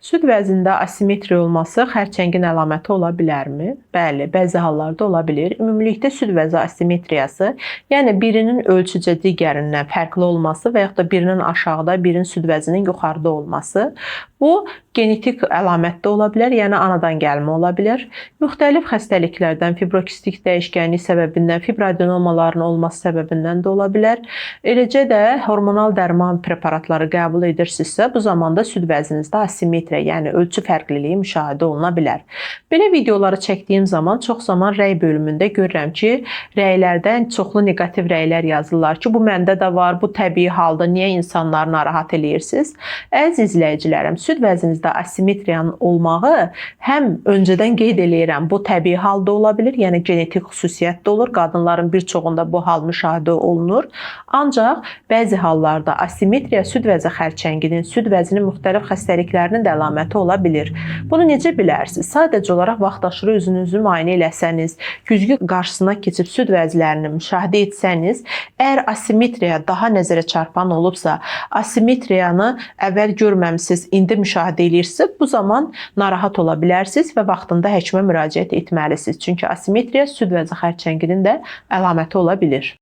Süd vəznində asimetriya olması xərçəngin əlaməti ola bilərmi? Bəli, bəzi hallarda ola bilir. Ümumilikdə süd vəzi asimetriyası, yəni birinin ölçücə digərindən fərqli olması və yaxud da birinin aşağıda, birinin süd vəzinin yuxarıda olması. Bu genetik əlamət də ola bilər, yəni anadan gəlmə ola bilər. Müxtəlif xəstəliklərdən, fibrokistik dəyişkənlik səbəbindən, fibroadenomaların olması səbəbindən də ola bilər. Eləcə də hormonal dərman preparatları qəbul edirsinizsə, bu zamanda süd vəzninizdə asimetriya, yəni ölçü fərqliliyi müşahidə oluna bilər. Belə videoları çəkdiyim zaman çox zaman rəy bölümündə görürəm ki, rəylərdən çoxlu neqativ rəylər yazırlar ki, bu məndə də var, bu təbii haldır, niyə insanları narahat eləyirsiniz? Əziz izləyicilərim, süd vəzninizdə asimetriyanın olmağı həm öncədən qeyd eləyirəm, bu təbii halda ola bilir, yəni genetik xüsusiyyət də olur. Qadınların bir çoxunda bu hal müşahidə olunur. Ancaq bəzi hallarda asimetriya süd vəzi xərçənginin, süd vəzinin müxtəlif xəstəliklərinin də əlaməti ola bilir. Bunu necə bilərsiniz? Sadəcə olaraq vaxtaşırı özünüzü müayinə eləsəniz, güzgü qarşısına keçib süd vəzlərini müşahidə etsəniz, əgər asimetriya daha nəzərə çarpan olubsa, asimetriyanı əvvəl görməmisiniz, indi müşahidə edirsinizsə, bu zaman narahat ola bilərsiniz və vaxtında həkimə müraciət etməlisiniz. Çünki asimetriya süd vəzi xərçənginin də əlaməti ola bilir.